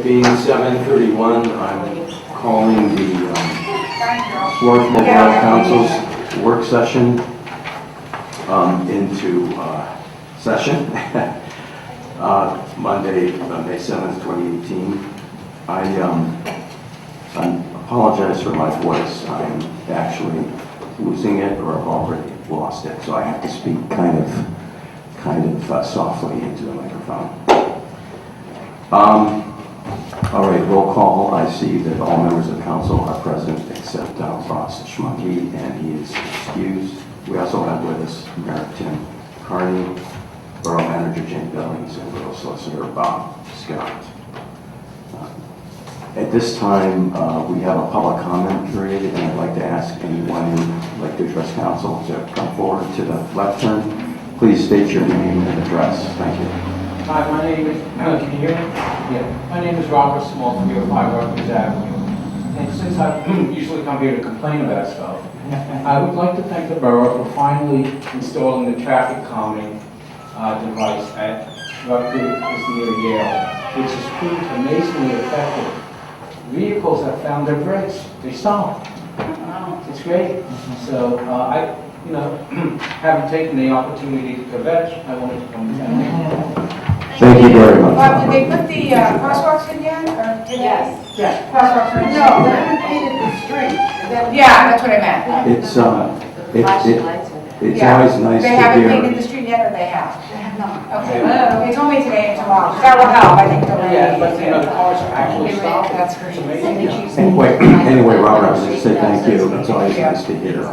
It being 7:31, I'm calling the Swarthmore Borough Council's work session into session. Monday, May 7th, 2018. I apologize for my voice. I'm actually losing it, or I've already lost it, so I have to speak kind of softly into the microphone. All right, roll call. I see that all members of council are present except Ross Schmucky, and he is excused. We also have with us Mayor Tim Carney, Borough Manager Jane Billings, and Borough Solicitor Bob Scott. At this time, we have a public comment period, and I'd like to ask anyone who'd like to address council to come forward to the lectern. Please state your name and address. Thank you. Hi, my name is, can you hear me? Yeah. My name is Robert Small, 305 Rutgers Avenue. And since I usually come here to complain about stuff, I would like to thank the borough for finally installing the traffic calming device at Rutgers near Yale, which has proved amazingly effective. Vehicles have found their brakes. They stop. It's great. So having taken the opportunity to kvetch, I wanted to come and thank you. Thank you very much. Did they put the crosswalks in yet? Or did Yes. Yeah, crosswalks are in. No, they haven't painted the street. Yeah, that's what I meant. It's Yeah. always nice They to haven't hear. painted the street yet, or they have? They have not. Okay, they told me today and tomorrow. That will help, I think, delay. Yeah, but the cars are actually stopping. That's great. It's amazing. Anyway, Robert, I was going to say thank you. It's always nice to hear.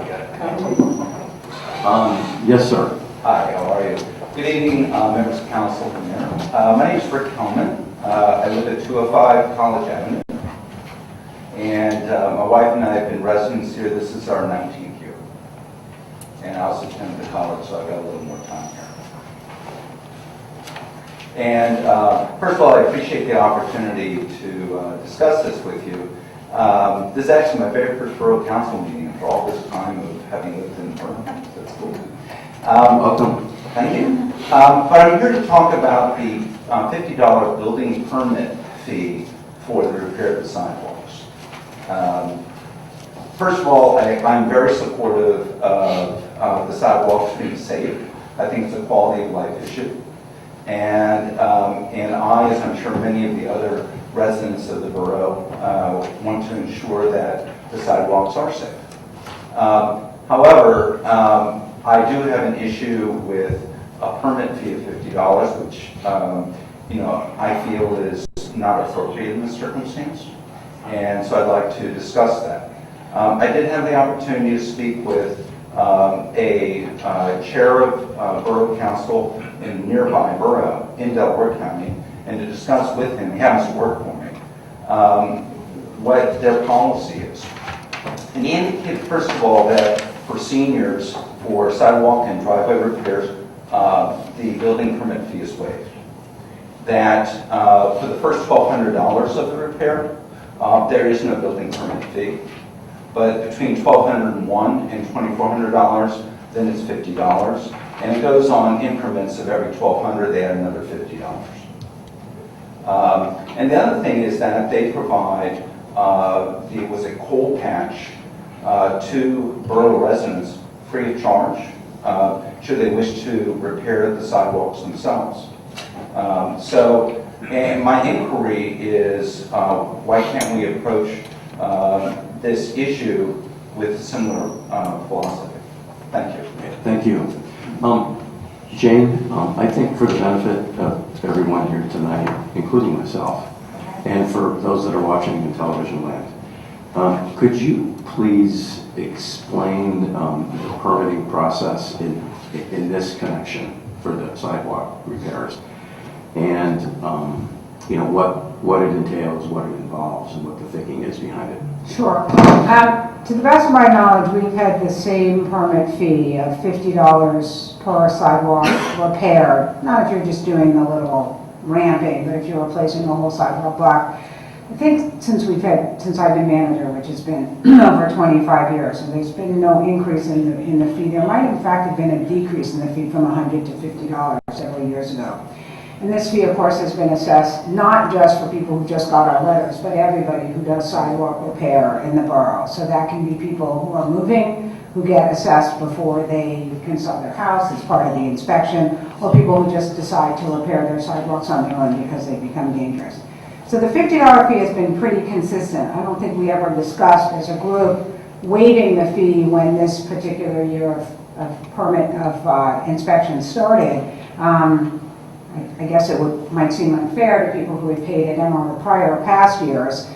Yes, sir. Hi, how are you? Good evening, members of council and mayor. My name is Rick Coleman. I live at 205 College Avenue. And my wife and I have been residents here. This is our 19th year. And I also attended the college, so I've got a little more time here. And first of all, I appreciate the opportunity to discuss this with you. This is actually my very first borough council meeting for all this time of having lived in the borough. So it's cool. Welcome. Thank you. But I'm here to talk about the $50 building permit fee for the repair of the sidewalks. First of all, I'm very supportive of the sidewalks being safe. I think it's a quality of life issue. And I, as I'm sure many of the other residents of the borough, want to ensure that the sidewalks are safe. However, I do have an issue with a permit fee of $50, which I feel is not appropriate in this circumstance, and so I'd like to discuss that. I did have the opportunity to speak with a chair of borough council in a nearby borough in Delaware County, and to discuss with him, he happens to work for me, what their policy is. And he indicated, first of all, that for seniors, for sidewalk and driveway repairs, the building permit fee is waived. That for the first $1,200 of the repair, there is no building permit fee. But between $1,201 and $2,400, then it's $50. And it goes on increments of every $1,200, they add another $50. And the other thing is that they provide, it was a coal patch to borough residents free of charge, should they wish to repair the sidewalks themselves. And my inquiry is, why can't we approach this issue with a similar philosophy? Thank you. Thank you. Jane, I think for the benefit of everyone here tonight, including myself, and for those that are watching in television land, could you please explain the permitting process in this connection for the sidewalk repairs, and what it entails, what it involves, and what the thinking is behind it? Sure. To the best of my knowledge, we've had the same permit fee of $50 per sidewalk repair. Not if you're just doing the little ramping, but if you're replacing the whole sidewalk block. I think since I've been manager, which has been over 25 years, and there's been no increase in the fee. There might in fact have been a decrease in the fee from $100 to $50 several years ago. And this fee, of course, has been assessed not just for people who just got our letters, but everybody who does sidewalk repair in the borough. So that can be people who are moving, who get assessed before they can sell their house as part of the inspection, or people who just decide to repair their sidewalks on their own because they become dangerous. So the $50 fee has been pretty consistent. I don't think we ever discussed as a group waiving the fee when this particular year of inspection started. I guess it might seem unfair to people who had paid it in on the prior past years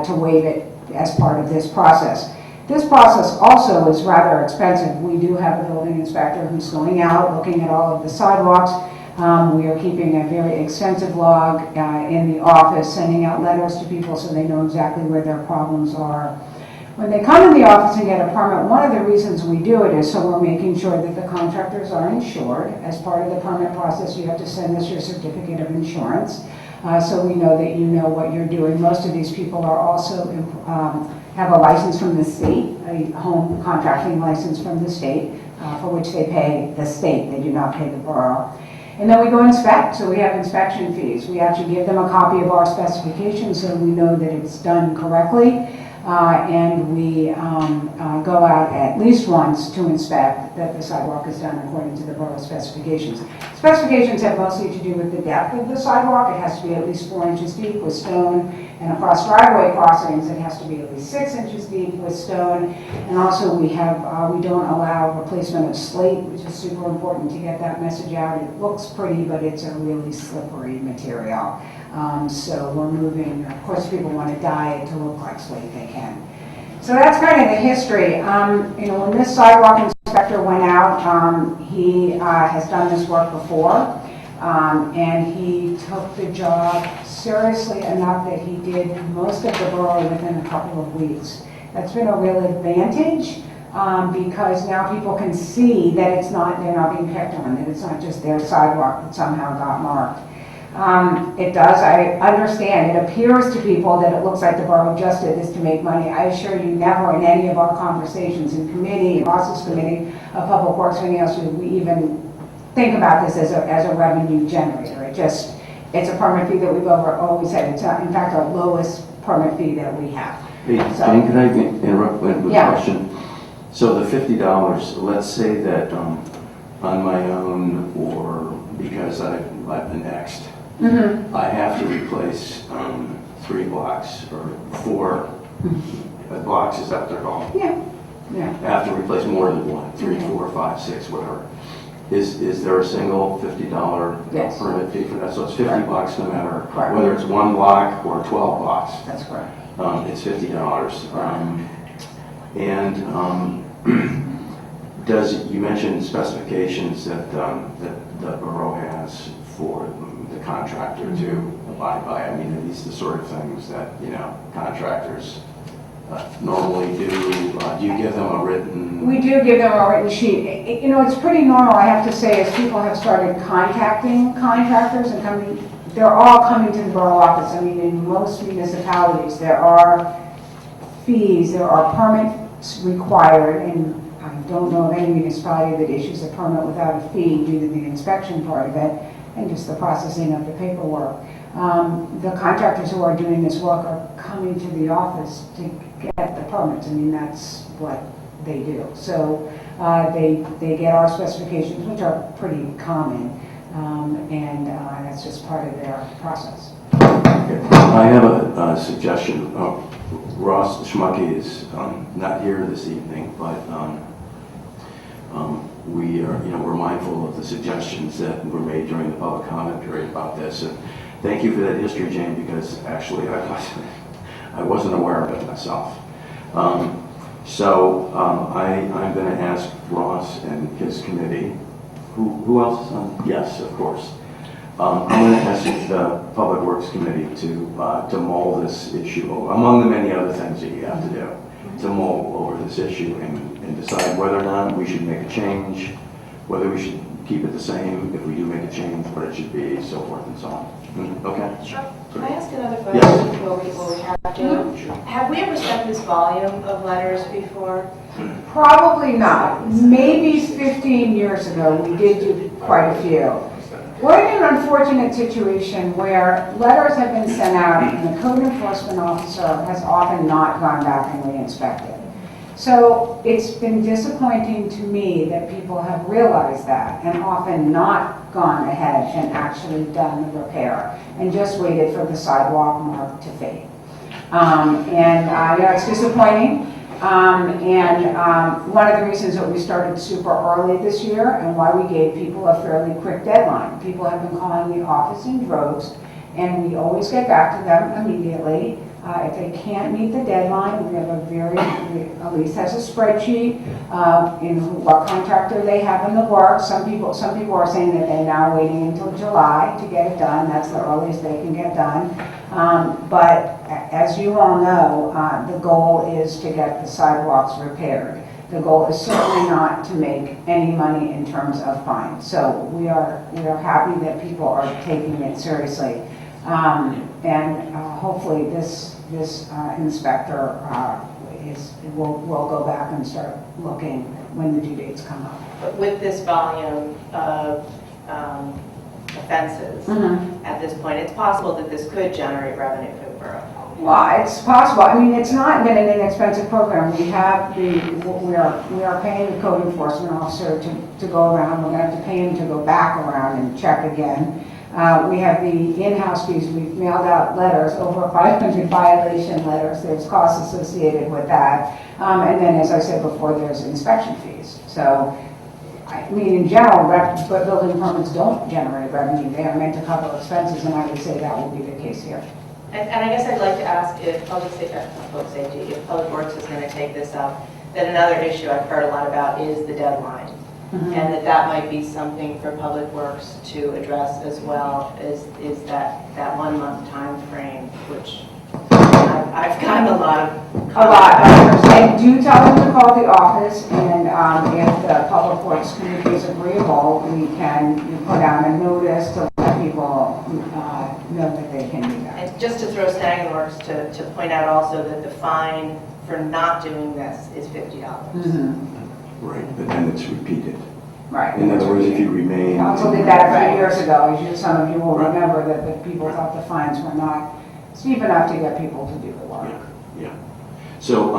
to waive it as part of this process. This process also is rather expensive. We do have a building inspector who's going out, looking at all of the sidewalks. We are keeping a very extensive log in the office, sending out letters to people so they know exactly where their problems are. When they come in the office and get a permit, one of the reasons we do it is so we're making sure that the contractors are insured. As part of the permit process, you have to send us your certificate of insurance, so we know that you know what you're doing. Most of these people are also have a license from the state, a home contracting license from the state, for which they pay the state. They do not pay the borough. And then we go inspect, so we have inspection fees. We actually give them a copy of our specifications so we know that it's done correctly. And we go out at least once to inspect that the sidewalk is done according to the borough specifications. Specifications have mostly to do with the depth of the sidewalk. It has to be at least 4 inches deep with stone, and across driveway crossings it has to be at least 6 inches deep with stone. And also we don't allow replacement of slate, which is super important to get that message out. It looks pretty, but it's a really slippery material. So we're moving, of course, if people want to dye it to look like slate, they can. So that's kind of the history. When this sidewalk inspector went out, he has done this work before, and he took the job seriously enough that he did most of the borough within a couple of weeks. That's been a real advantage because now people can see that they're not being picked on, that it's not just their sidewalk that somehow got marked. It does, I understand, it appears to people that it looks like the borough just did this to make money. I assure you never in any of our conversations in committee, Ross's committee of Public Works or anything else, we even think about this as a revenue generator. It's a permit fee that we've always had. It's in fact our lowest permit fee that we have. Hey, Jane, can I interrupt with a question? So the $50, let's say that on my own or because I've been X'd, I have to replace 3 blocks or 4 blocks, is that what they're called? Yeah. I have to replace more than 1, 3, 4, 5, 6, whatever. Is there a single $50 Yes. permit fee for that? So it's $50 no matter Correct. whether it's 1 block or 12 blocks. That's correct. It's $50. You mentioned specifications that the borough has for the contractor to abide by? I mean, are these the sort of things that, contractors normally do? Do you give them a written? We do give them a written sheet. It's pretty normal, I have to say, as people have started contacting contractors and they're all coming to the borough office. I mean, in most municipalities, there are fees, there are permits required, and I don't know of any municipality that issues a permit without a fee due to the inspection part of it and just the processing of the paperwork. The contractors who are doing this work are coming to the office to get the permits. I mean, that's what they do. So they get our specifications, which are pretty common, and that's just part of their process. I have a suggestion. Ross Schmucky is not here this evening, but we're mindful of the suggestions that were made during the public comment period about this. And thank you for that history, Jane, because actually I wasn't aware of it myself. I'm going to ask Ross and his committee. Who else is on? Yes, of course. I'm going to ask the Public Works Committee to mull this issue, among the many other things that you have to do, to mull over this issue and decide whether or not we should make a change, whether we should keep it the same, if we do make a change, what it should be, so forth and so on. Okay? Sure. Can I ask another question Yes. before we have to? Have we ever sent this volume of letters before? Probably not. Maybe 15 years ago, we did do quite a few. We're in an unfortunate situation where letters have been sent out and the code enforcement officer has often not gone back and re-inspected. So it's been disappointing to me that people have realized that and often not gone ahead and actually done the repair and just waited for the sidewalk mark to fade. It's disappointing. One of the reasons that we started super early this year and why we gave people a fairly quick deadline. People have been calling the office in droves, and we always get back to them immediately. If they can't meet the deadline, we have Elise has a spreadsheet in what contractor they have in the work. Some people are saying that they're now waiting until July to get it done. That's the earliest they can get done. But as you all know, the goal is to get the sidewalks repaired. The goal is certainly not to make any money in terms of fines. So we are happy that people are taking it seriously. Hopefully this inspector will go back and start looking when the due dates come up. But with this volume of offenses at this point, it's possible that this could generate revenue for the borough. Well, it's possible. I mean, it's not been an inexpensive program. We are paying the code enforcement officer to go around. We're going to have to pay him to go back around and check again. We have the in-house fees. We've mailed out letters, over 500 violation letters. There's costs associated with that. And then, as I said before, there's inspection fees. So, I mean, in general, but building permits don't generate revenue. They are meant to cover expenses, and I would say that will be the case here. And I guess I'd like to ask if public safety, if Public Works is going to take this up, then another issue I've heard a lot about is the deadline. And that might be something for Public Works to address as well, is that 1 month time frame, which I've gotten a lot of. I do tell them to call the office, and if the Public Works Committee is agreeable, we can put out a notice to let people know that they can do that. And just to throw snag in the works, to point out also that the fine for not doing this is $50. Right, but then it's repeated. Right. In other words, if you remain... Council did that a few years ago. As some of you will remember that the people thought the fines were not steep enough to get people to do the work. Yeah. So,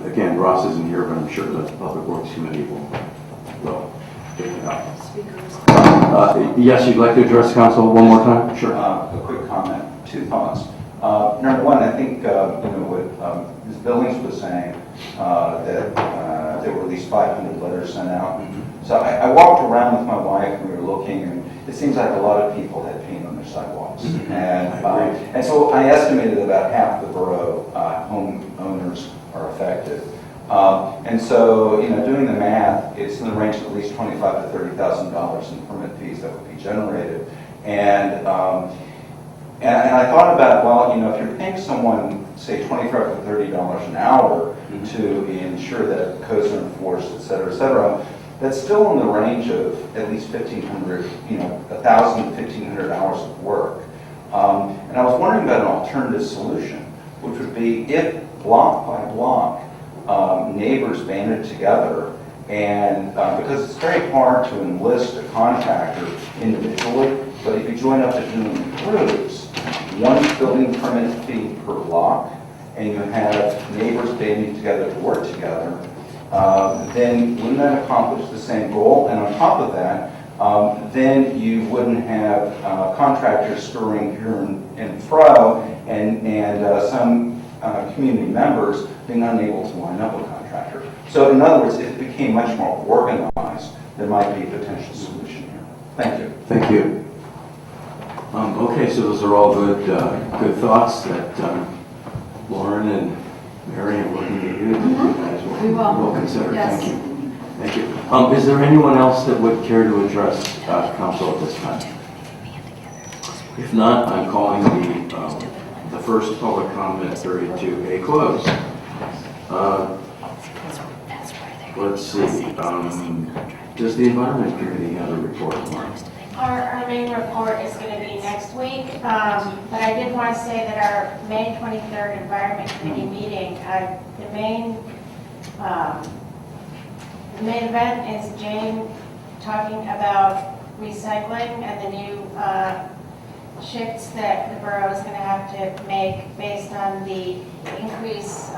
again, Ross isn't here, but I'm sure that the Public Works Committee will pick it up. Yes, you'd like to address council one more time? Sure. A quick comment, 2 thoughts. Number one, I think what Ms. Billings was saying, that there were at least 500 letters sent out. So I walked around with my wife and we were looking, and it seems like a lot of people had paint on their sidewalks. And so I estimated about half the borough homeowners are affected. And so, doing the math, it's in the range of at least $25,000 to $30,000 in permit fees that would be generated. And I thought about, well, if you're paying someone, say, $25 to $30 an hour to ensure that codes are enforced, et cetera, that's still in the range of at least 1,500, 1,000 to 1,500 hours of work. And I was wondering about an alternative solution, which would be if block by block, neighbors banded together, and because it's very hard to enlist a contractor individually, but if you join up to doing crews, 1 building permit fee per block, and you have neighbors banding together to work together, then wouldn't that accomplish the same goal? And on top of that, then you wouldn't have contractors scurrying here and fro, and some community members being unable to line up a contractor. So in other words, if it became much more organized, there might be a potential solution here. Thank you. Thank you. Okay, so those are all good thoughts that Lauren and Mary are working to do. You guys will consider. Yes. Thank you. Is there anyone else that would care to address council at this time? If not, I'm calling the first public comment period to a close. Let's see. Does the Environment Committee have a report tomorrow? Our main report is going to be next week, but I did want to say that our May 23rd Environment Committee meeting, the main event is Jane talking about recycling and the new shifts that the borough is going to have to make based on the increased,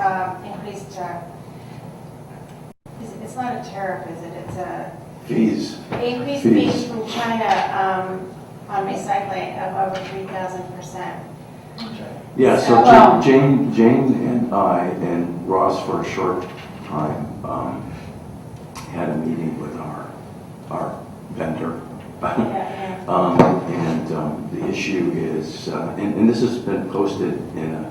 it's not a tariff, is it? It's a Fees. increased Fees. fees from China on recycling of over 3,000%. Yeah, so Well- Jane and I and Ross for a short time had a meeting with our vendor. The issue is, and this has been posted in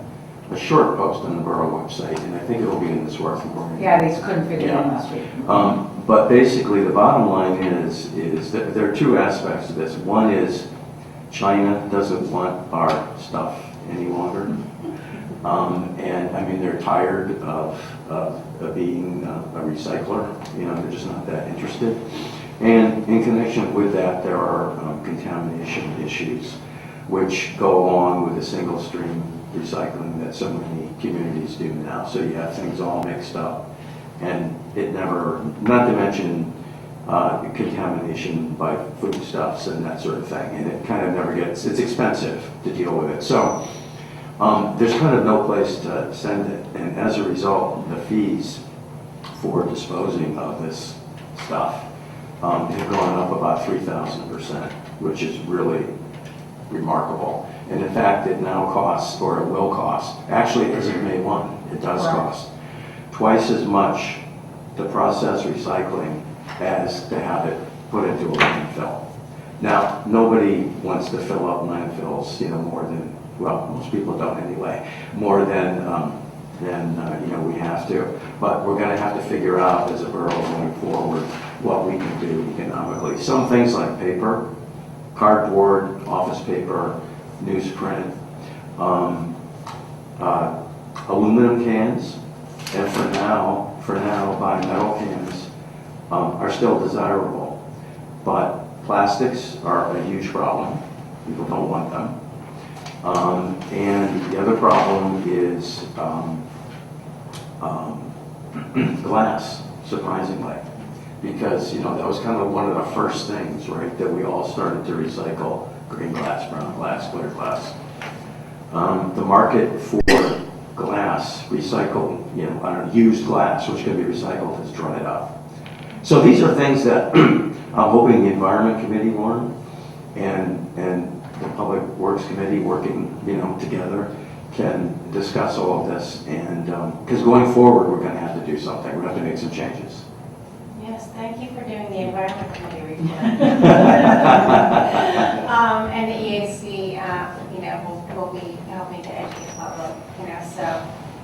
a short post on the borough website, and I think it'll be in the Swarthmore. Yeah, they just couldn't fit it in Yeah. last week. But basically, the bottom line is that there are two aspects to this. One is China doesn't want our stuff any longer. And I mean, they're tired of being a recycler. You know, they're just not that interested. And in connection with that, there are contamination issues which go along with the single stream recycling that so many communities do now. So you have things all mixed up. And it never, not to mention contamination by foodstuffs and that sort of thing. And it kind of never gets, it's expensive to deal with it. So there's kind of no place to send it. And as a result, the fees for disposing of this stuff have gone up about 3,000%, which is really remarkable. And in fact, it now costs, or it will cost, actually as of May 1, it does Right. cost twice as much to process recycling as to have it put into a landfill. Now, nobody wants to fill up landfills, you know, more than, well, most people don't anyway, more than you know, we have to. But we're going to have to figure out as a borough going forward what we can do economically. Some things like paper, cardboard, office paper, newsprint, aluminum cans, and for now, bimetal cans are still desirable. But plastics are a huge problem. People don't want them. And the other problem is glass, surprisingly. Because, you know, that was kind of one of the first things, right, that we all started to recycle: green glass, brown glass, clear glass. The market for glass, recycled, you know, used glass, which can be recycled, has dried up. So these are things that I'm hoping the Environment Committee, Warren, and the Public Works Committee working, you know, together can discuss all of this. And because going forward, we're going to have to do something. We're going to have to make some changes. Yes, thank you for doing the Environment Committee report. And the EAC, you know, will be helping to educate the public, you know, so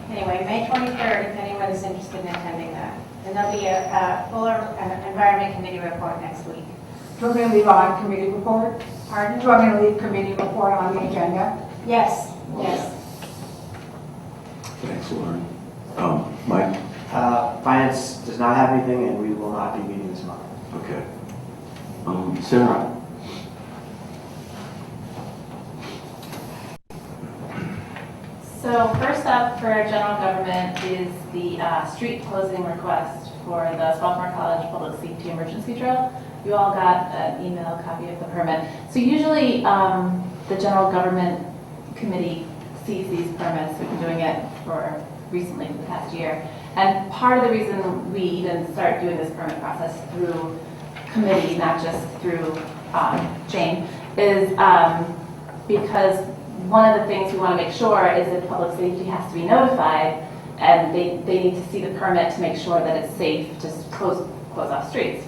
anyway, May 23rd, if anyone is interested in attending that. And there'll be a fuller Environment Committee report next week. Do you want me to leave on committee report? Pardon? Do you want me to leave committee report on the agenda? Yes, yes. Thanks, Lauren. Mike? Finance does not have anything, and we will not be meeting this month. Okay. Sarah? So first up for general government is the street closing request for the Swarthmore College Public Safety Emergency Drill. You all got an email copy of the permit. So usually the general government committee sees these permits. We've been doing it for recently for the past year. And part of the reason we even start doing this permit process through committee, not just through Jane, is because one of the things we want to make sure is that public safety has to be notified, and they need to see the permit to make sure that it's safe to close off streets.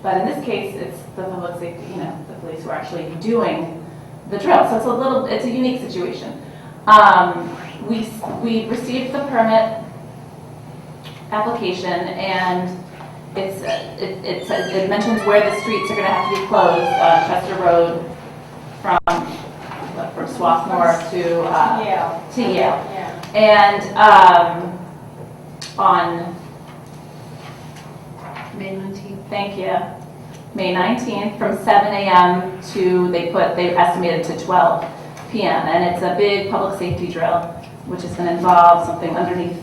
But in this case, it's the public safety, you know, the police who are actually doing the drill. So it's a unique situation. We received the permit application, and it mentions where the streets are going to have to be closed. Chester Road from Swarthmore to Yale. Yale. Yeah. And on May 19th. Thank you. May 19th from 7 a.m. to, they estimated to 12 p.m. And it's a big public safety drill, which is going to involve something underneath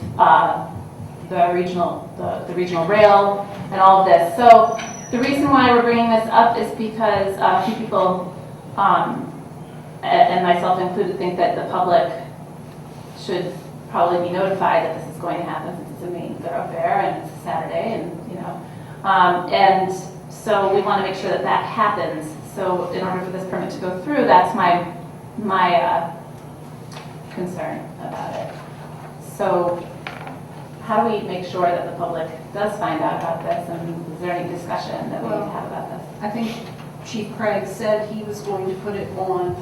the regional rail and all of this. So The reason why we're bringing this up is because a few people, and myself included, think that the public should probably be notified that this is going to happen since it's a main thoroughfare and it's a Saturday and, you know. And so we want to make sure that that happens. So in order for this permit to go through, that's my concern about it. So how do we make sure that the public does find out about this, and is there any discussion that we need to have about this? I think Chief Craig said he was going to put it on,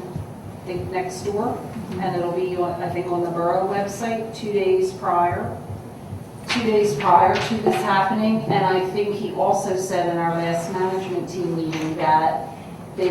I think, next door, and it'll be, on, I think, on the borough website 2 days prior. 2 days prior to this happening, and I think he also said in our last management team meeting that the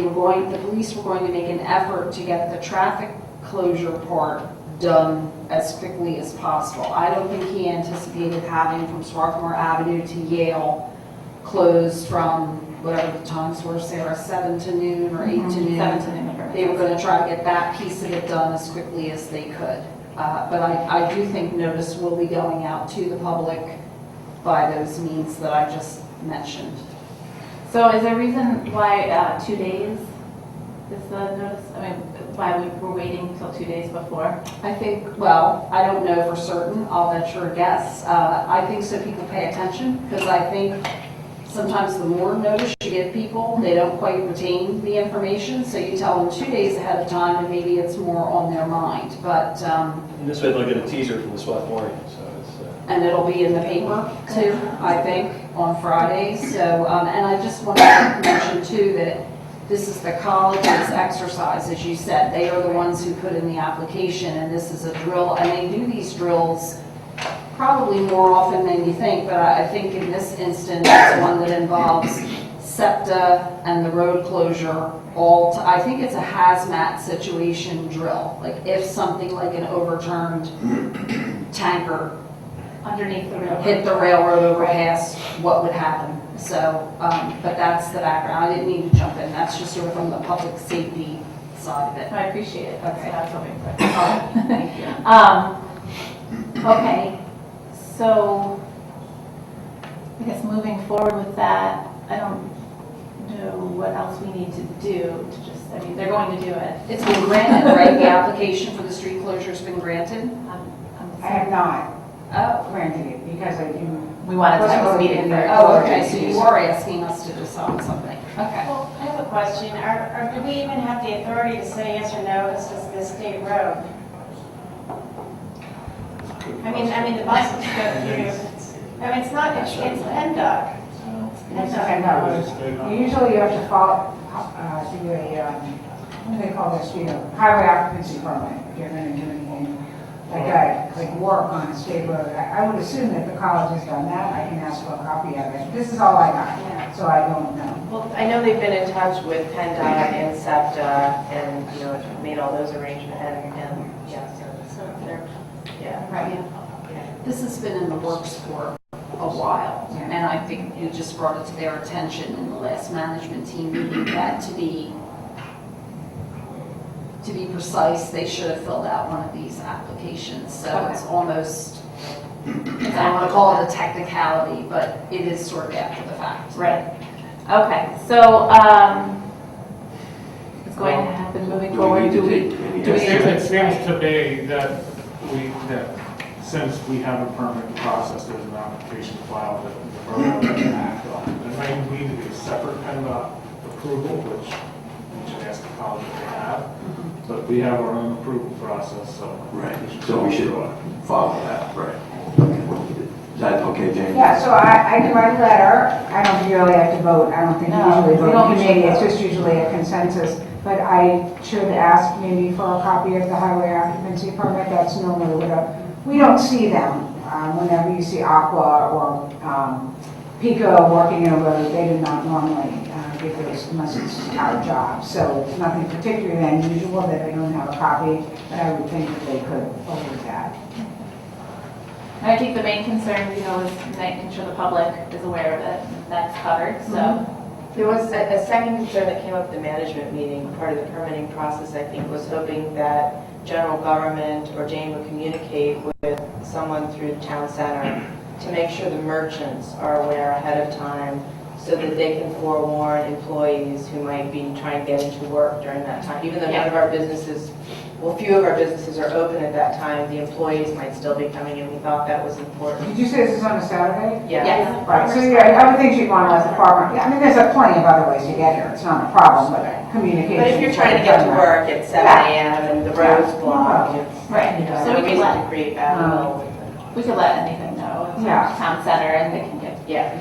police were going to make an effort to get the traffic closure part done as quickly as possible. I don't think he anticipated having from Swarthmore Avenue to Yale closed from whatever the times were, Sarah, 7 to noon or 8 to noon. 7 to noon. They were going to try to get that piece of it done as quickly as they could. But I do think notice will be going out to the public by those means that I just mentioned. So is there a reason why 2 days is the notice? I mean, why we were waiting until 2 days before? I think, well, I don't know for certain. I'll venture a guess. I think so people pay attention, because I think sometimes the more notice you give people, they don't quite retain the information. So you tell them 2 days ahead of time, and maybe it's more on their mind. But And this way they'll get a teaser from the Swarthmore, so it's... and it'll be in the paper too, I think, on Friday. So, and I just want to mention too that this is the college's exercise, as you said. They are the ones who put in the application, and this is a drill, and they do these drills probably more often than you think, but I think in this instance, it's one that involves SEPTA and the road closure. I think it's a hazmat situation drill. Like if something like an overturned tanker Underneath the railroad. hit the railroad overpass, what would happen? So, but that's the background. I didn't mean to jump in. That's just sort of from the public safety side of it. I appreciate it. That's Okay. what I was hoping for. All right, thank you. Okay, so I guess moving forward with that, I don't know what else we need to do to just, I mean, they're going to do it. It's been granted, right? The application for the street closure has been granted? I have not Oh. granted it because I do. We wanted to have a meeting first. Oh, okay, so you are asking us to decide something. Okay. Well, I have a question. Do we even have the authority to say yes or no, this is the state road? I mean, the buses go through, I mean, it's not, it's PennDOT. Usually you have to follow, do a, what do they call this, highway occupancy permit, if you're going to do anything like that, like work on a state road. I would assume that the college has done that. I can ask for a copy of it. This is all I got, so I don't know. Well, I know they've been in touch with PennDOT and SEPTA and, you know, made all those arrangements and yeah, so they're, yeah. Right. This has been in the works for a while, and I think you just brought it to their attention in the last management team meeting that to be precise, they should have filled out one of these applications. So it's almost, I don't want to call it a technicality, but it is sort of after the fact. Right. Okay, so it's going to happen moving forward. Do we need to take any action? It seems today that since we have a permit process, there's an application filed that the borough can act on. There may need to be a separate PennDOT approval, which we should ask the college if they have. But we have our own approval process, so. Right, so we should follow that, right. Okay. Is that okay, Jane? Yeah, so I can write a letter. I don't really have to vote. I don't think you No, usually we vote don't in usually committee. It's vote. just usually a consensus. But I should ask maybe for a copy of the highway occupancy permit. That's normally what we don't see them. Whenever you see Aqua or Pico working in a road, they do not normally give those unless it's our job. So it's nothing particularly unusual that they don't have a copy, but I would think that they could forward that. I think the main concern, you know, is making sure the public is aware of it. That's covered, so. There was a second concern that came up at the management meeting. Part of the permitting process, I think, was hoping that general government or Jane would communicate with someone through the town center to make sure the merchants are aware ahead of time so that they can forewarn employees who might be trying to get into work during that time. Even though none of our businesses, well, few of our businesses are open at that time, the employees might still be coming in. We thought that was important. Did you say this is on a Saturday? Yeah. Yes. Right, so yeah, I would think you'd want to let the farmer, I mean, there's plenty of other ways to get here, it's not a problem, but communication. But if you're trying to get to work at 7 a.m. and the road's blocked, it's, Right. you know, So no we could reason let- to create bad will. We could let anything know. It's Yeah. Town center and they can get, Yeah.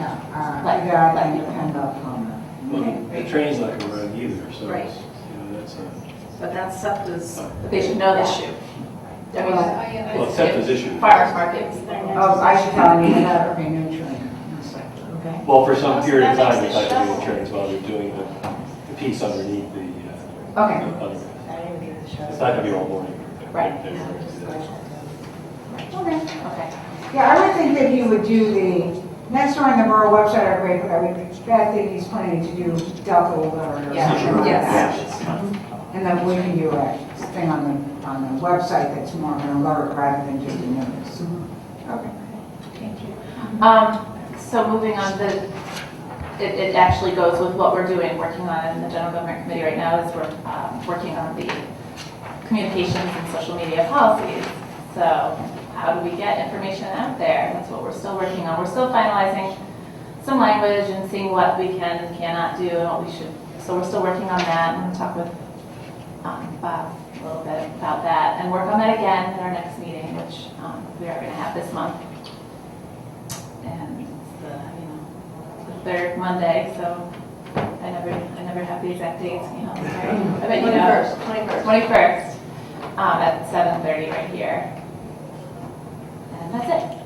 Like- Yeah, like- I think depend on Well, the train's not going to run either, so Right. it's, that's a, But that's SEPTA's but they should know that. issue. that. well, except this issue. Farmers markets. Oh, I should tell you that, okay, no train. Okay. Well, for some period of That time, makes it's it not going to be shuffle. trains while they're doing the piece underneath the, Okay. under- I didn't do the show. it's not going to be all morning. Right. They're going to do that. Okay. Okay. Yeah, I would think that you would do the, next time the borough website upgrade, I would, I think he's planning to do Delta alert or Yeah. something like that. Yes. And then we can do a thing on the website that's more of an alert rather than just a notice. Okay. Thank you. So moving on, it actually goes with what we're doing, working on in the general government committee right now is we're working on the communications and social media policies. So how do we get information out there? That's what we're still working on. We're still finalizing some language and seeing what we can and cannot do and what we should. So we're still working on that and we'll talk with Bob a little bit about that and work on that again at our next meeting, which we are going to have this month. And it's the third Monday, so I never have the exact dates. I bet you know. 21st at 7:30 right here. And that's it.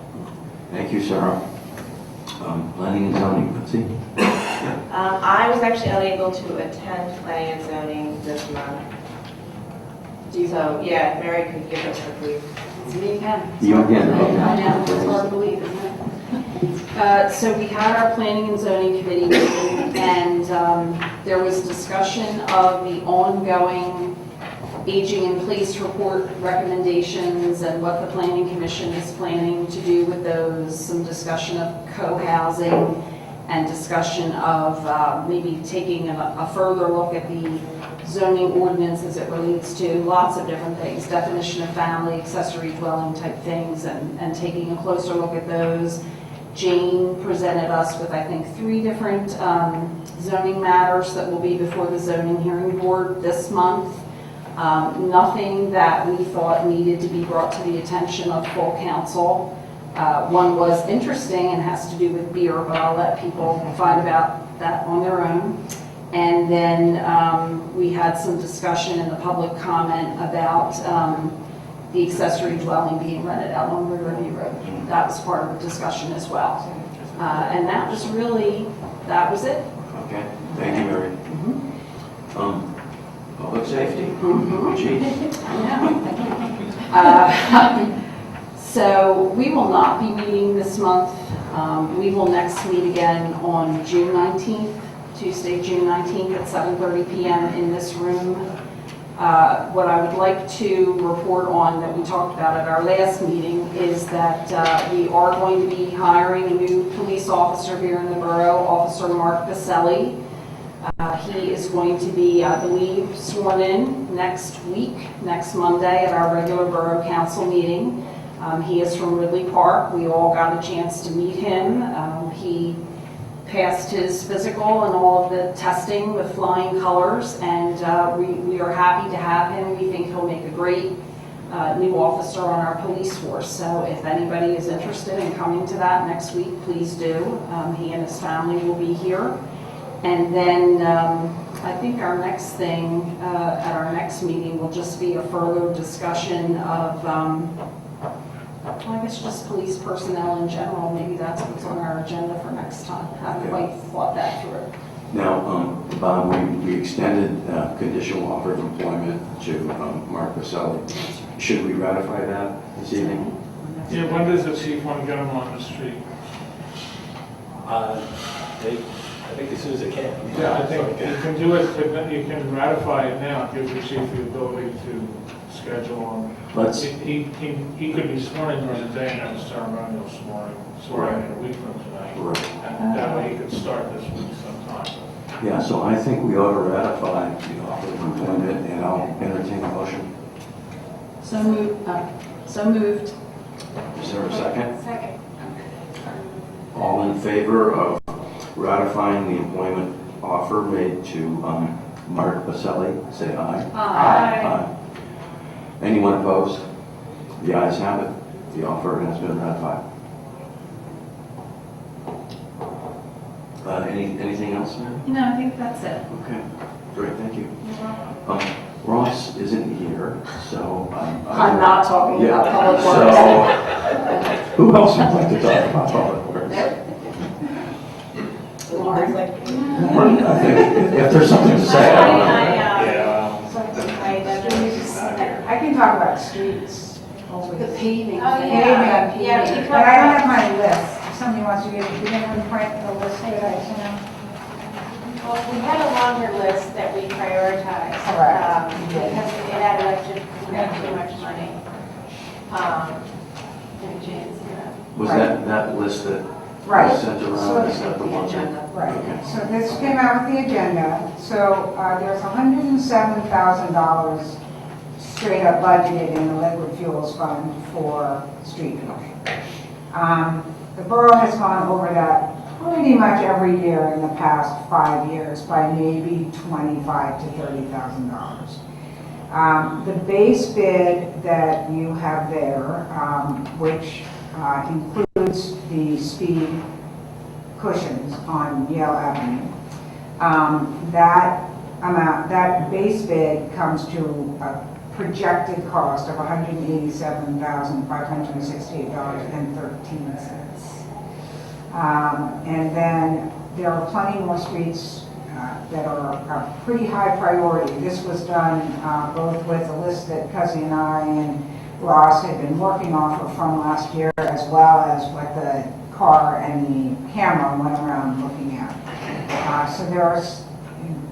Thank you, Sarah. Planning and zoning, Betsy? I was actually unable to attend planning and zoning this month. So, yeah, Mary could give us a brief. It's me again. You again, I okay. know, it's hard to believe, isn't it? So we had our planning and zoning committee meeting, and there was discussion of the ongoing aging in place report recommendations and what the planning commission is planning to do with those, some discussion of co-housing and discussion of maybe taking a further look at the zoning ordinance as it relates to lots of different things, definition of family, accessory dwelling type things, and taking a closer look at those. Jane presented us with, I think, 3 different zoning matters that will be before the zoning hearing board this month. Nothing that we thought needed to be brought to the attention of full council. One was interesting and has to do with beer, but I'll let people find about that on their own. And then we had some discussion in the public comment about the accessory dwelling being rented out on Riverview Road. That was part of the discussion as well. And that was it. Okay, thank you, Mary. Public safety? Chief? So we will not be meeting this month. We will next meet again on June 19th, Tuesday, June 19th at 7:30 p.m. in this room. What I would like to report on that we talked about at our last meeting is that we are going to be hiring a new police officer here in the borough, Officer Mark Baselli. He is going to be, I believe, sworn in next week, next Monday at our regular borough council meeting. He is from Ridley Park. We all got a chance to meet him. He passed his physical and all of the testing with flying colors, and we are happy to have him. We think he'll make a great new officer on our police force. So if anybody is interested in coming to that next week, please do. He and his family will be here. And then I think our next thing at our next meeting will just be a further discussion of, I guess just police personnel in general. Maybe that's what's on our agenda for next time. Haven't quite thought that through. Now, Bob, we extended conditional offer of employment to Mark Baselli. Should we ratify that this evening? Yeah, when does the chief want to get him on the street? I think as soon as they can. Yeah, I think you can do it, but then you can ratify it now, give the chief the ability to schedule him. Let's, He could be sworn in during the day and have a ceremonial swearing in a week from tonight. right. And that way he could start this week sometime. Yeah, so I think we ought to ratify the offer of employment, and I'll entertain a motion. So moved. Is there a second? Second. All in favor of ratifying the employment offer made to Mark Baselli, say aye. Aye. Anyone opposed? The ayes have it. The offer has been ratified. Anything else, Mary? No, I think that's it. Okay, great, thank you. Ross isn't here, so I'm not talking Yeah, about public works. so, who else would like to talk about public works? Lauren. I think if there's something to say, I don't know. I can talk about streets. The paving. Oh, thing. yeah. Yeah, Paving. we But I don't have my list. If somebody wants to give it, did anyone print the list that I sent out? Well, we had a longer list that we prioritized. Correct. Because it added up to, too much money. Any chance, Was Right. that list that Right. was sent around, is that the one? Right, Okay. so this came out with the agenda, so there's $107,000 straight up budgeted in the liquid fuels fund for street cleaning. The borough has gone over that pretty much every year in the past 5 years by maybe $25,000 to $30,000. The base bid that you have there, which includes the speed cushions on Yale Avenue. That base bid comes to a projected cost of $187,568.13. And then there are plenty more streets that are a pretty high priority. This was done both with a list that Cuzzy and I and Ross had been working off of from last year, as well as what the car and the camera went around looking at. So there's,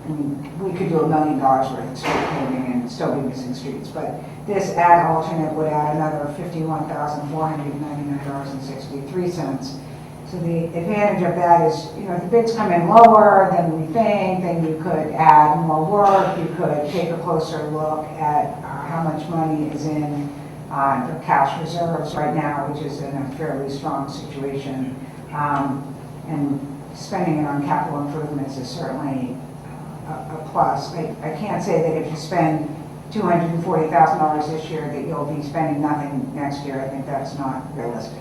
we could do $1 million worth of street paving and still be missing streets, but this add alternate would add another $51,499.63. So the advantage of that is, if the bids come in lower than we think, then you could add more work, you could take a closer look at how much money is in the cash reserves right now, which is in a fairly strong situation. And spending it on capital improvements is certainly a plus. I can't say that if you spend $240,000 this year that you'll be spending nothing next year. I think that's not realistic.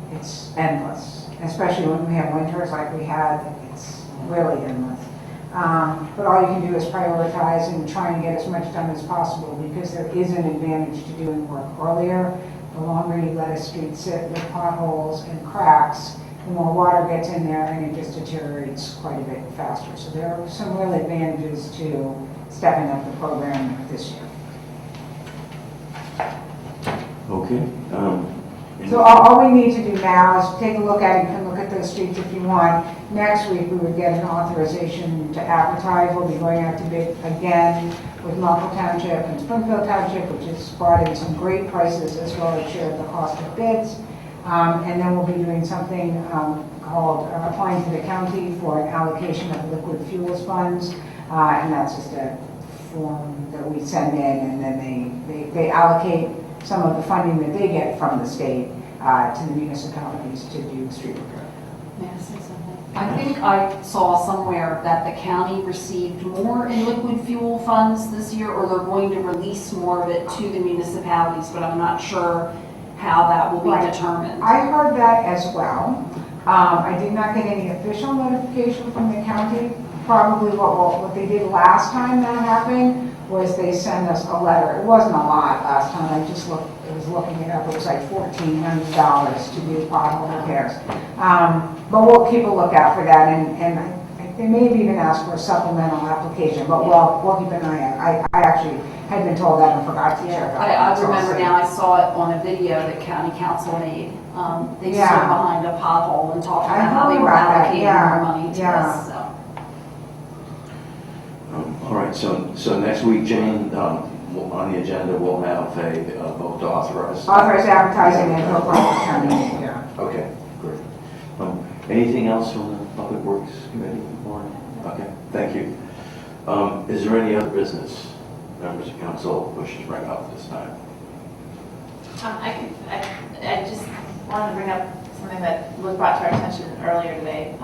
It's endless, especially when we have winters like we had. It's really endless. But all you can do is prioritize and try and get as much done as possible, because there is an advantage to doing work earlier. The longer you let a street sit with potholes and cracks, the more water gets in there and it just deteriorates quite a bit faster. So there are some real advantages to stepping up the program this year. Okay. So all we need to do now is take a look at it. You can look at those streets if you want. Next week, we would get an authorization to advertise. We'll be going out to bid again with Marple Township and Springfield Township, which has brought in some great prices as well as shared the cost of bids. And then we'll be doing something called applying to the county for an allocation of liquid fuels funds. And that's just a form that we send in, and then they allocate some of the funding that they get from the state to the municipalities to do street repair. May I say something? I think I saw somewhere that the county received more in liquid fuel funds this year, or they're going to release more of it to the municipalities, but I'm not sure how that will be Right. determined. I heard that as well. I did not get any official notification from the county. Probably what they did last time that happened was they sent us a letter. It wasn't a lot last time. I was looking it up. It was like $1,400 to do pothole repairs. But we'll keep a lookout for that, and they may have even asked for a supplemental application, but we'll keep an eye out. I actually had been told that and forgot to check. I remember now, I saw it on a video that county council made. They stood behind a pothole and talked I about how they heard were about that, allocating yeah, more money to yeah. this, so. All right, so next week, Jane, on the agenda, we'll have a vote to authorize. Authorize advertising and no public town meeting, yeah. Okay, great. Anything else from the Public Works Committee? Lauren? Okay, thank you. Is there any other business members of council wish to bring up this time? I just wanted to bring up something that was brought to our attention earlier today.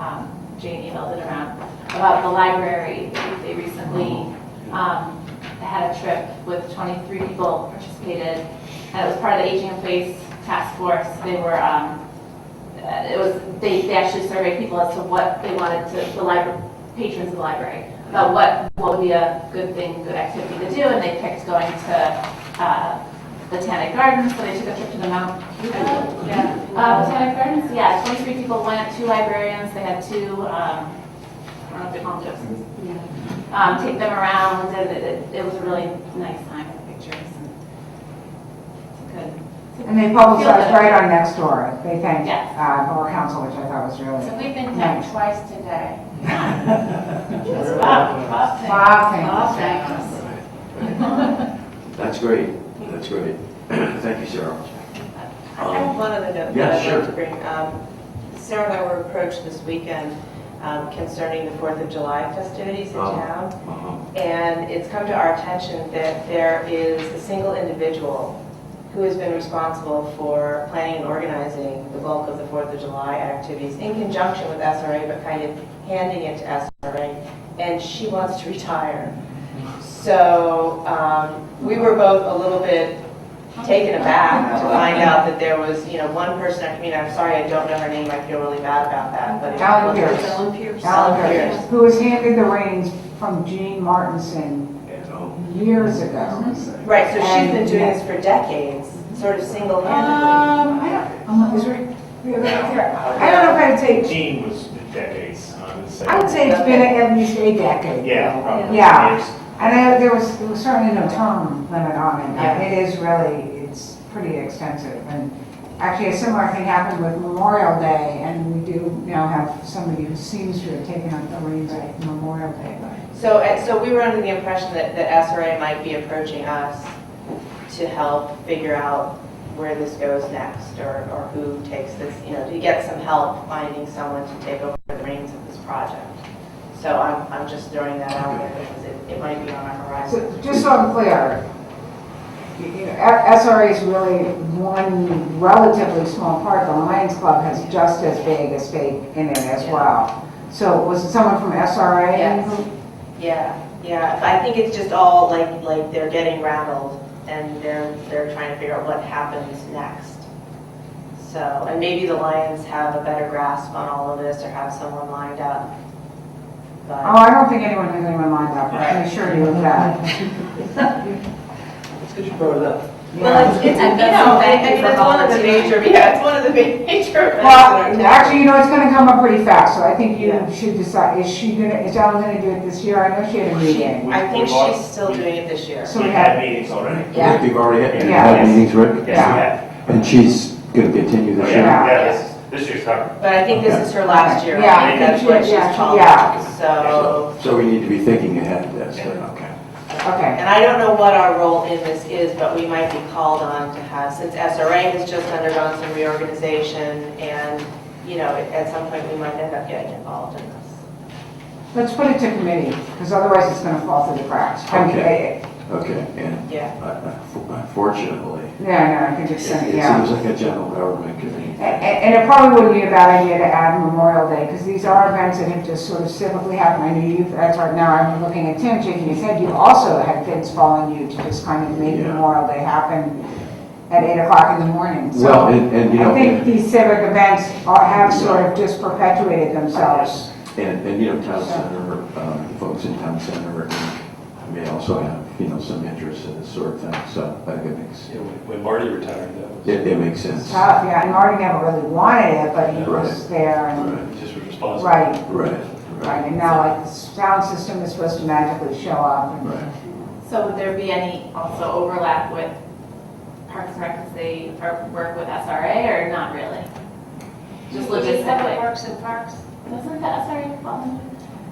Jane emailed it around about the library. They recently had a trip with 23 people participated, and it was part of the Aging in Place task force. They were, they actually surveyed people as to what they wanted to, the library, patrons of the library, about what would be a good thing, good activity to do, and they picked going to Botanic Gardens, so they took a trip to the Mount Botanic Gardens. Yeah, 23 people went, 2 librarians, they had 2, I don't know if they call them gypsies, take them around, and it was a really nice time with pictures. And it's good. And they publicized right on Nextdoor. They thanked Yes. Borough Council, which I thought was really So we've been nice. thanked twice today. Bob, thanks. That's great. That's great. Thank you, Sarah. I have one other note Yeah, that I'd sure. like to bring. Sarah and I were approached this weekend concerning the 4th of July festivities in town. And it's come to our attention that there is a single individual who has been responsible for planning and organizing the bulk of the 4th of July activities in conjunction with SRA, but kind of handing it to SRA. And she wants to retire. So we were both a little bit taken aback to find out that there was, one person, I'm sorry, I don't know her name, I feel really bad about that, but. Alan Pierce. Ellen Pierce. Alan Pierce, who was handed the reins from Jean Martinson years ago. Right, so she's been doing this for decades, sort of single-handedly. I don't know if I'd say, Gene was decades. I would say it's been at least a decade. Yeah, probably. Yeah. Years. And there was certainly no term limit on it. Yeah. It is really, it's pretty extensive. And actually, a similar thing happened with Memorial Day, and we do now have somebody who seems to have taken up the reins at Memorial Day. So we were under the impression that SRA might be approaching us to help figure out where this goes next, or who takes this, to get some help finding someone to take over the reins of this project. So I'm just throwing that out there because it might be on our horizon. So just so I'm clear, SRA is really one relatively small part. The Lions Club has just as big a stake in it as well. So was it someone from SRA? Yes. Yeah. I think it's just all like they're getting rattled and they're trying to figure out what happens next. So, and maybe the Lions have a better grasp on all of this or have someone lined up. But Oh, I don't think anyone has anyone lined up. I can assure you of that. It's good you brought it up. well, it's that's one of the major. Yeah, it's one of the major. Well, actually, it's going to come up pretty fast, so I think you Yeah. should decide, is Ellen going to do it this year? I know she had a meeting. I think she's still doing it this year. So We we had have, meetings already. Yeah. You've already had Yeah. meetings, Rick? Yes, we Yeah. have. And she's going to continue this Yeah, year? Yeah. this year's covered. But I think this is her last year. Yeah, I think that's what she's called. yeah. So, So we need to be thinking ahead of this, then, okay. okay. and I don't know what our role in this is, but we might be called on to have, since SRA has just undergone some reorganization and, at some point we might end up getting involved in this. Let's put it to committee, because otherwise it's going to fall through the cracks. Okay. Okay, and Yeah. unfortunately, Yeah, I think it's, it yeah. seems like a general government committee. And it probably wouldn't be a bad idea to add Memorial Day, because these are events that have just sort of civically happened. I know you, that's right now, I'm looking at Tim shaking his head, you also had things falling you to just kind of make Yeah. Memorial Day happen at 8 o'clock in the morning. So Well, and I think these civic events have sort of just perpetuated themselves. And town center, folks in town center may also have, some interest in this sort of thing, so I think it makes, Yeah, when Marty retired, that was. it makes sense. Tough, yeah, and Marty never really wanted it, but he was Right. there and, Right, Just was responsible. right, right, right. And now like the sound system is supposed to magically show up. And, right. So would there be any also overlap with Parks and Rec, because they work with SRA, or not really? Just Public logistically? Works and Parks. Doesn't the SRA fall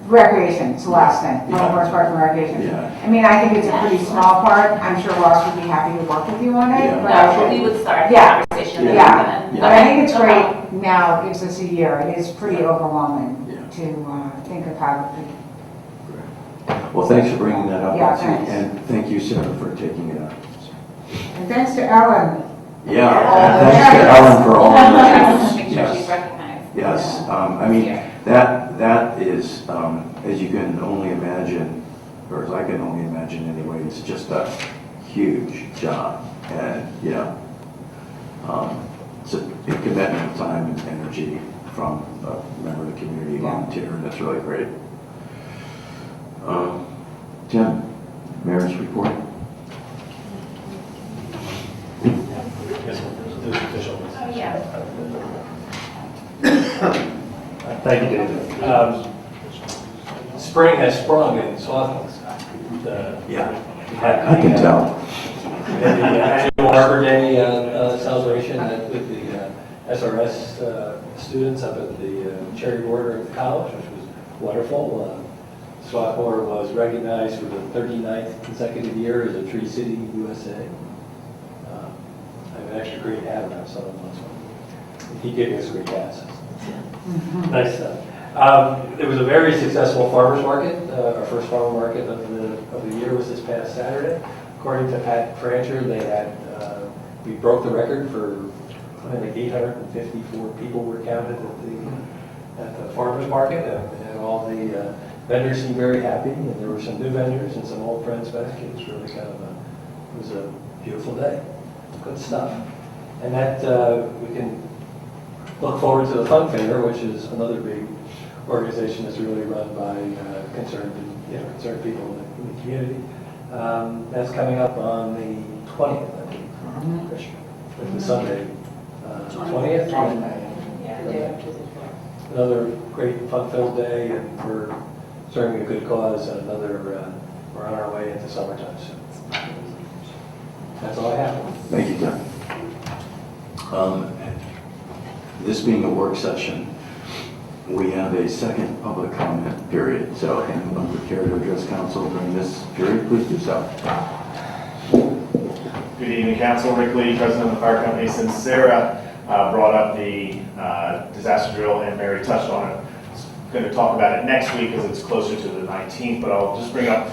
Recreation, it's the last thing, Yeah. Public Works, Parks and Recreation. Yeah. I mean, I think it's a pretty small part, I'm sure Ross would be happy to work with you on it, Yeah. but I No, we would, would start the Yeah. conversation. and yeah. then- But I think it's No great problem. now, it gives us a year, it is pretty overwhelming Yeah. to think of how to. Well, thanks for bringing that up, Yeah, Betsy, thanks. and thank you, Sarah, for taking it up. And thanks to Ellen. Yeah, and thanks to Ellen for all of that. Make sure Yes. she's recognized. Yes, I mean, that is, as you can only imagine, or as I can only imagine anyway, it's just a huge job. And, it's a big commitment of time and energy from a member of the community, volunteer, and that's really great. Tim, mayor's report? Yes, this is official. Oh, yeah. Thank you, David. Spring has sprung in Swarthmore. Yeah, We had I can tell. We had the annual Arbor Day celebration with the SRS students up at the Cherry Border of the college, which was wonderful. Swarthmore was recognized for the 39th consecutive year as a Tree City USA. I have an extra great hat around some of them. He gave us great hats. Nice stuff. It was a very successful farmers market. Our first farmer market of the year was this past Saturday. According to Pat Francher, we broke the record for I think 854 people were counted at the farmers market, and all the vendors seemed very happy. And there were some new vendors and some old friends back. It was really it was a beautiful day. Good stuff. And that we can look forward to the Fun Fair, which is another big organization that's really run by concerned people in the community. That's coming up on the 20th, I think. It's the Sunday, 20th. Another great fun-filled day, and we're serving a good cause, and we're on our way into summertime soon. That's all I have. Thank you, Tim. This being a work session, we have a second public comment period. So if anyone would care to address council during this period, please do so. Good evening, Council. Rick Lee, President of the Fire Company. Since Sarah brought up the disaster drill and Mary touched on it, I'm going to talk about it next week because it's closer to the 19th, but I'll just bring up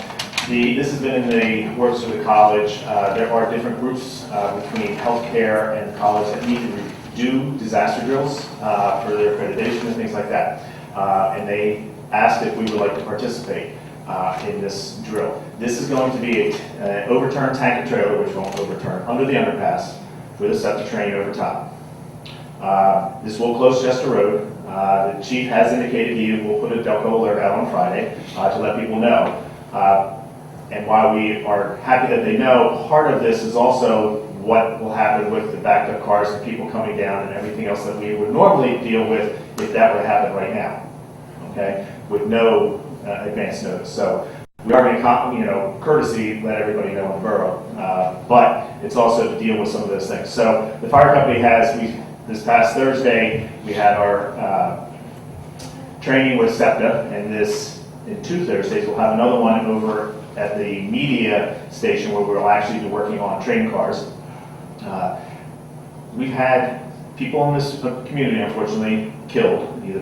this has been in the works of the college. There are different groups between healthcare and the college that need to do disaster drills for their accreditation and things like that. And they asked if we would like to participate in this drill. This is going to be an overturned tanker trailer, which won't overturn, under the underpass with a septic train over top. This will close Chester Road. The chief has indicated he will put a Delco alert out on Friday to let people know. And while we are happy that they know, part of this is also what will happen with the backed up cars and people coming down and everything else that we would normally deal with if that were to happen right now, okay, with no advance notice. So we are going to, courtesy let everybody know in the borough, but it's also to deal with some of those things. So the fire company this past Thursday, we had our training with SEPTA, and in 2 Thursdays, we'll have another one over at the media station where we'll actually be working on train cars. We've had people in this community, unfortunately, killed, either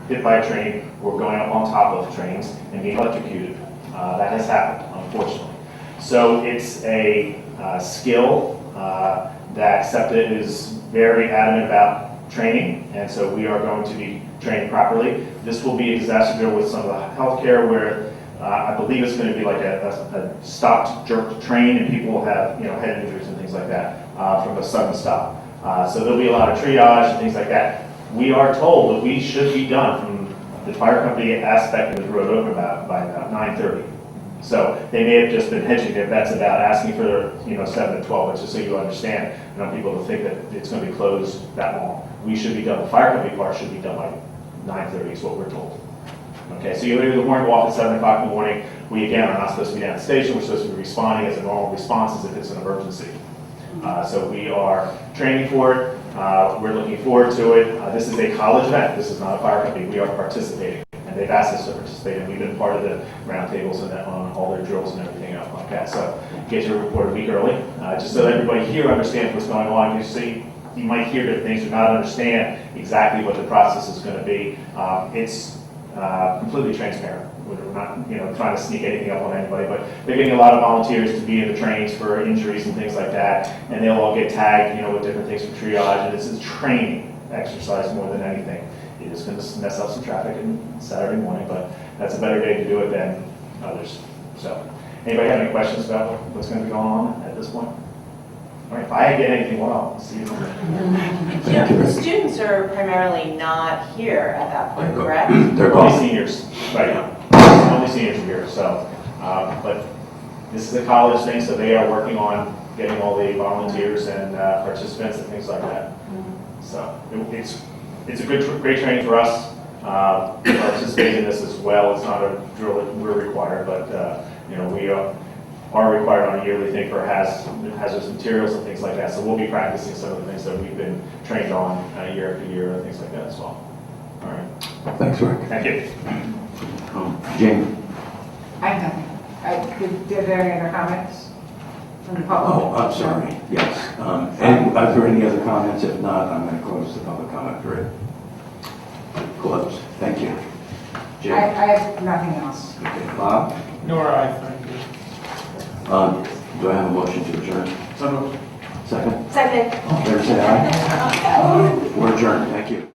hit by a train or going up on top of trains and being electrocuted. That has happened, unfortunately. So it's a skill that SEPTA is very adamant about training, and so we are going to be trained properly. This will be a disaster drill with some of the healthcare where I believe it's going to be like a stopped, jerked train, and people will have head injuries and things like that from a sudden stop. So there'll be a lot of triage and things like that. We are told that we should be done from the fire company aspect of the road open by about 9:30. So they may have just been hedging their bets about asking for 7 to 12, but just so you understand, I don't want people to think that it's going to be closed that long. We should be done. The fire company part should be done by 9:30 is what we're told. Okay, so you leave the horn go off at 7 o'clock in the morning. We, again, are not supposed to be down at the station. We're supposed to be responding as a normal response as if it's an emergency. So we are training for it. We're looking forward to it. This is a college event. This is not a fire company. We are participating. And and they've asked us to participate, and we've been part of the roundtables and on all their drills and everything else like that. So get your report a week early, just so that everybody here understands what's going on. You might hear different things or not understand exactly what the process is going to be. It's completely transparent. We're not, trying to sneak anything up on anybody, but they're getting a lot of volunteers to be in the trains for injuries and things like that, and they'll all get tagged, with different things for triage, and it's a training exercise more than anything. It is going to mess up some traffic on Saturday morning, but that's a better day to do it than others. So, anybody have any questions about what's going to be going on at this point? All right, if I get anything, well, I'll see you. The students are primarily not here at that point, correct? They're Only gone. seniors, right? Only seniors are here, so, but this is a college thing, so they are working on getting all the volunteers and participants and things like that. So it's a great training for us. We participate in this as well. It's not a drill that we're required, but we are required on a yearly thing for hazardous materials and things like that. So we'll be practicing some of the things that we've been trained on year after year and things like that as well. All right. Thanks, Rick. Thank you. Jane? I have, did there any other comments from the public? Oh, I'm sorry, yes. And are there any other comments? If not, I'm going to close the public comment period. Closed. Thank you. I Jane? have nothing else. Okay, Bob? Nora, I thank you. Do I have a motion to adjourn? So moved. Second? Second. All in favor, say aye. We're adjourned. Thank you.